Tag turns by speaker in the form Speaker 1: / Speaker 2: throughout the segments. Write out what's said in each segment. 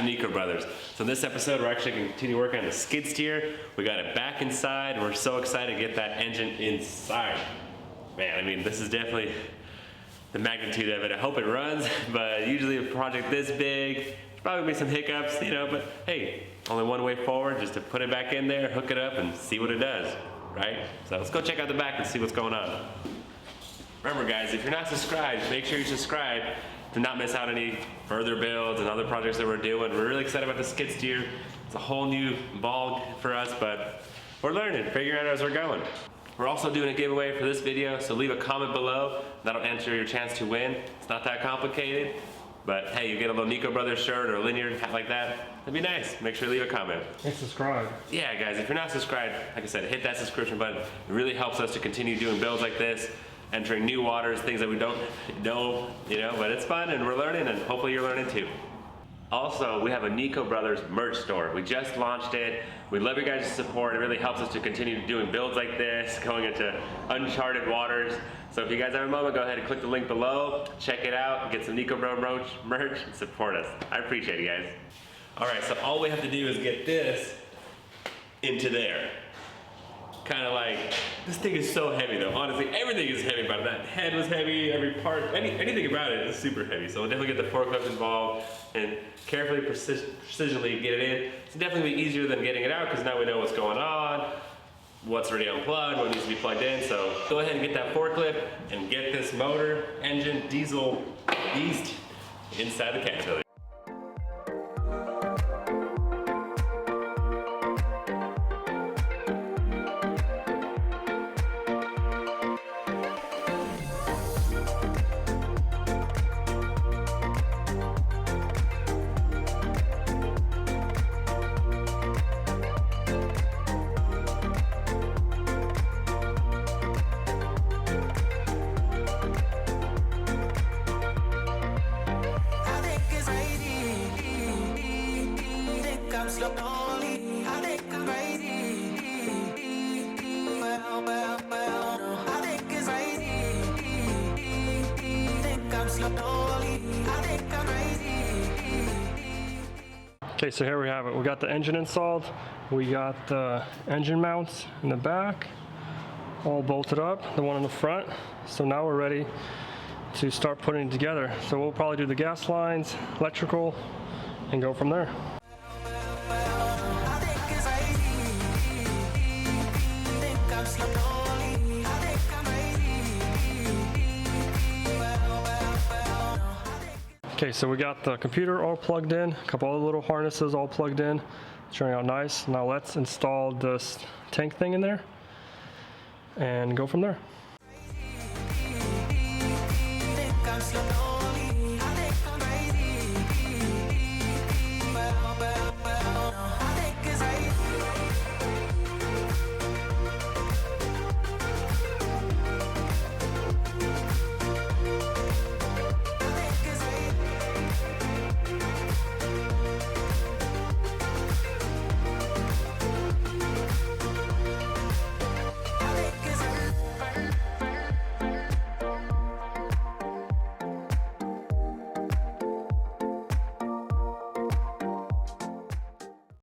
Speaker 1: to Nico Brothers. So in this episode, we're actually going to continue working on the skid steer. We got it back inside, and we're so excited to get that engine inside. Man, I mean, this is definitely the magnitude of it. I hope it runs, but usually a project this big, there's probably be some hiccups, you know, but hey, only one way forward, just to put it back in there, hook it up, and see what it does, right? So let's go check out the back and see what's going on. Remember guys, if you're not subscribed, make sure you subscribe to not miss out any further builds and other projects that we're doing. We're really excited about the skid steer. It's a whole new ball for us, but we're learning, figuring out as we're going. We're also doing a giveaway for this video, so leave a comment below. That'll enter your chance to win. It's not that complicated, but hey, you get a little Nico Brothers shirt or a linear hat like that. That'd be nice. Make sure to leave a comment.
Speaker 2: And subscribe.
Speaker 1: Yeah guys, if you're not subscribed, like I said, hit that subscription button. It really helps us to continue doing builds like this, entering new waters, things that we don't know, you know, but it's fun and we're learning, and hopefully you're learning too. Also, we have a Nico Brothers merch store. We just launched it. We love your guys' support. It really helps us to continue doing builds like this, going into uncharted waters. So if you guys have a moment, go ahead and click the link below, check it out, get some Nico Bro merch, and support us. I appreciate it, guys. All right, so all we have to do is get this into there. Kind of like, this thing is so heavy though. Honestly, everything is heavy about it. That head was heavy, every part, anything about it is super heavy. So we'll definitely get the forklift involved and carefully, precisionally get it in. It's definitely be easier than getting it out because now we know what's going on, what's already unplugged, what needs to be plugged in. So go ahead and get that forklift and get this motor, engine, diesel beast inside the Caterpillar.
Speaker 2: Okay, so here we have it. We got the engine installed. We got the engine mounts in the back, all bolted up, the one in the front. So now we're ready to start putting it together. So we'll probably do the gas lines, electrical, and go from there. Okay, so we got the computer all plugged in, a couple other little harnesses all plugged in, turning out nice. Now let's install this tank thing in there and go from there.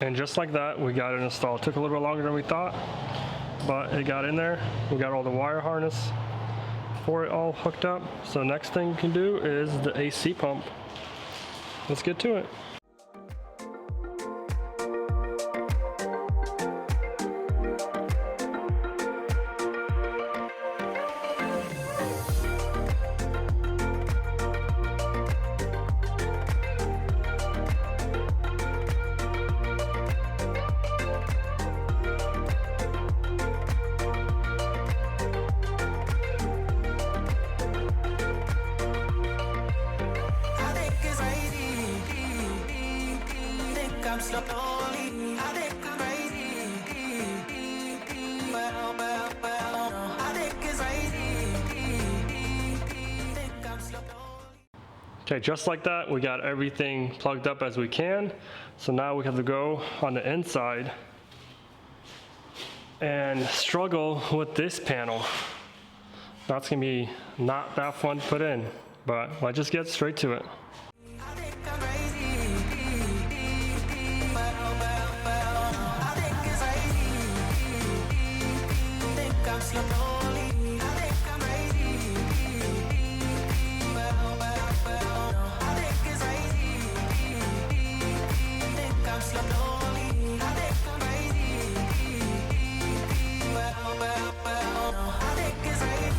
Speaker 2: And just like that, we got it installed. It took a little bit longer than we thought, but it got in there. We got all the wire harness for it all hooked up. So next thing we can do is the AC pump. Let's get to it. Okay, just like that, we got everything plugged up as we can. So now we have to go on the inside and struggle with this panel. That's gonna be not that fun to put in, but let's just get straight to it.
Speaker 3: slowly. I think I'm crazy. Well, no, I think it's crazy. I think I'm slowly. I think I'm crazy. Well, no, I think it's crazy.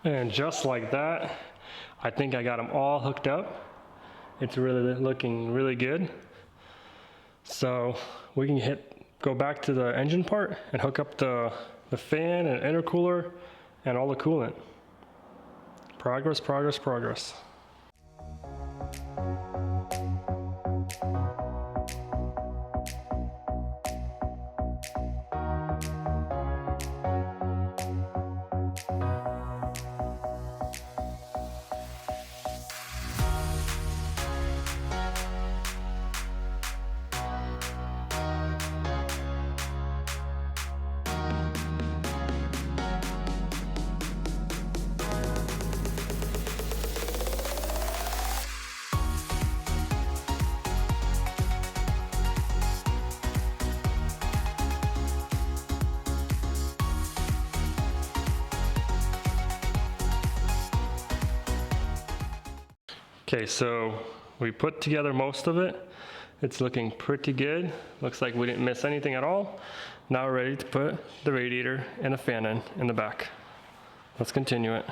Speaker 2: And just like that, I think I got them all hooked up. It's really looking really good. So we can go back to the engine part and hook up the fan and intercooler and all the coolant. Progress, progress, progress. Okay, so we put together most of it. It's looking pretty good. Looks like we didn't miss anything at all. Now we're ready to put the radiator and a fan in the back. Let's continue it.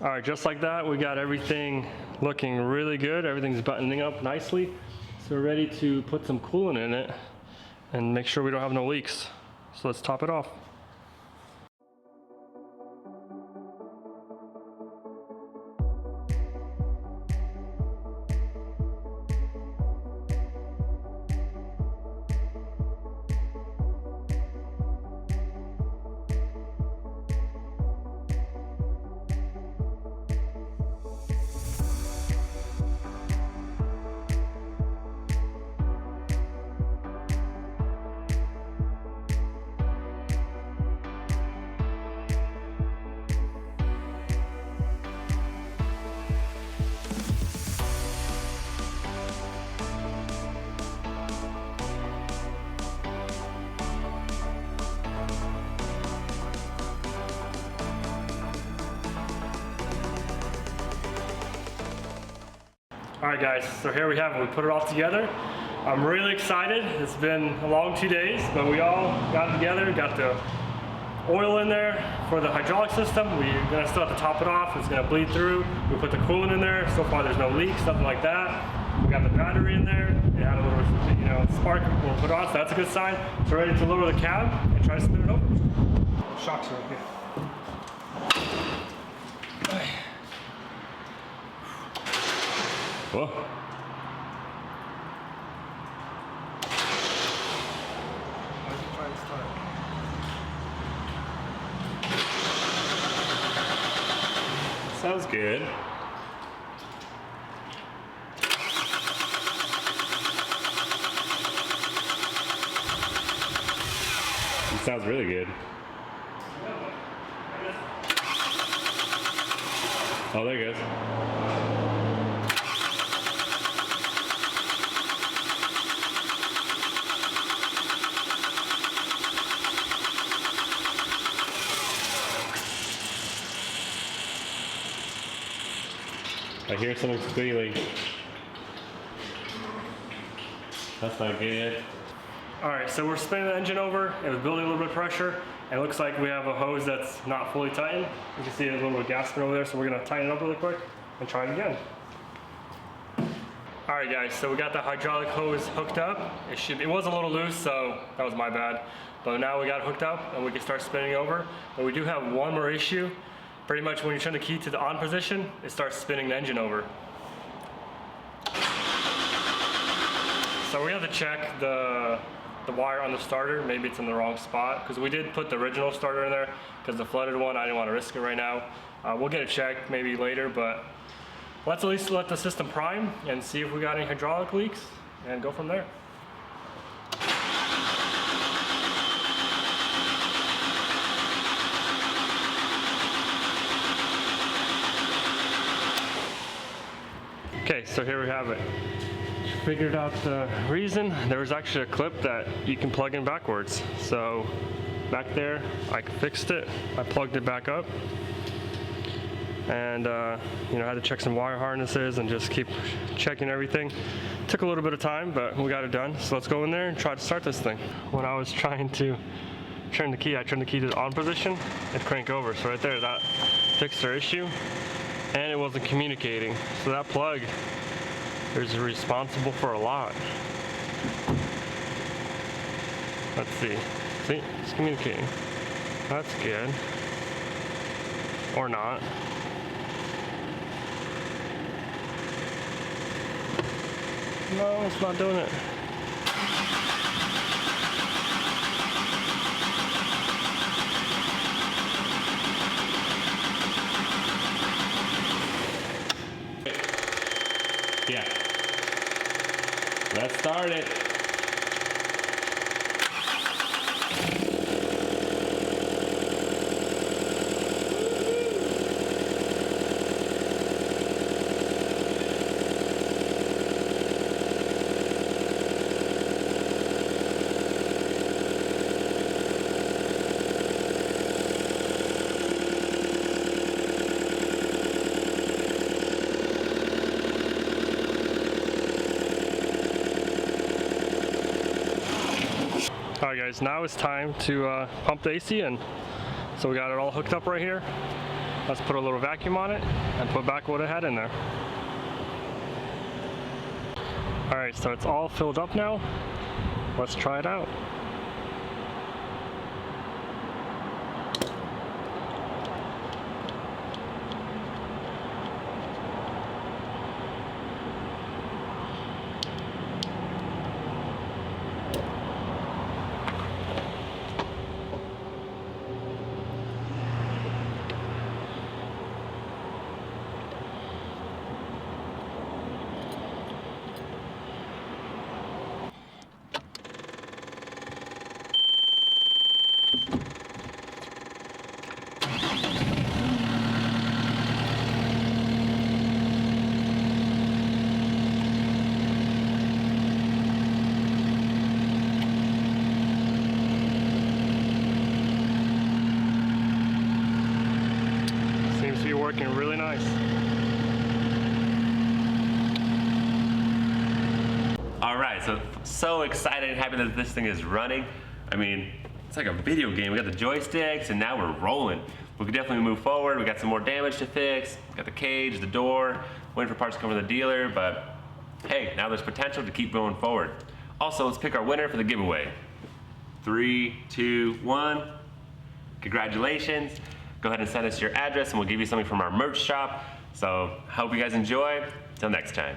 Speaker 2: All right, just like that, we got everything looking really good. Everything's buttoning up nicely. So we're ready to put some coolant in it and make sure we don't have no leaks. So let's top it off. All right guys, so here we have it. We put it all together. I'm really excited. It's been a long 2 days, but we all got together, got the oil in there for the hydraulic system. We're gonna still have to top it off. It's gonna bleed through. We put the coolant in there. So far there's no leaks, nothing like that. We got the battery in there. It had a little, spark we'll put on, so that's a good sign. So we're ready to lower the cab and try to spin it over. Shocks are okay. Whoa.
Speaker 1: Sounds good. It sounds really good. Oh, there it goes. I hear something squealing. That's not good.
Speaker 2: All right, so we're spinning the engine over. It was building a little bit of pressure. And it looks like we have a hose that's not fully tightened. You can see there's a little bit of gasping over there, so we're gonna tighten it up really quick and try it again. All right guys, so we got the hydraulic hose hooked up. It was a little loose, so that was my bad. But now we got it hooked up and we can start spinning over. But we do have one more issue. Pretty much when you turn the key to the on position, it starts spinning the engine over. So we have to check the wire on the starter. Maybe it's in the wrong spot, because we did put the original starter in there, because the flooded one, I didn't want to risk it right now. We'll get it checked maybe later, but let's at least let the system prime and see if we got any hydraulic leaks and go from there. Okay, so here we have it. Figured out the reason. There was actually a clip that you can plug in backwards. So back there, I fixed it. I plugged it back up, and I had to check some wire harnesses and just keep checking everything. Took a little bit of time, but we got it done. So let's go in there and try to start this thing. When I was trying to turn the key, I turned the key to the on position and crank over. So right there, that fixed our issue. And it wasn't communicating. So that plug is responsible for a lot. Let's see. See, it's communicating. That's good. Or not. No, it's not doing it.
Speaker 1: Yeah. Let's start it.
Speaker 2: Alright guys, now it's time to pump the AC in. So we got it all hooked up right here. Let's put a little vacuum on it and put back what it had in there. All right, so it's all filled up now. Let's try it out. Seems to be working really nice.
Speaker 1: All right, so excited and happy that this thing is running. I mean, it's like a video game. We got the joysticks and now we're rolling. We could definitely move forward. We got some more damage to fix. Got the cage, the door, waiting for parts to come from the dealer, but hey, now there's potential to keep going forward. Also, let's pick our winner for the giveaway. 3, 2, 1. Congratulations. Go ahead and send us your address and we'll give you something from our merch shop. So, hope you guys enjoy. Till next time.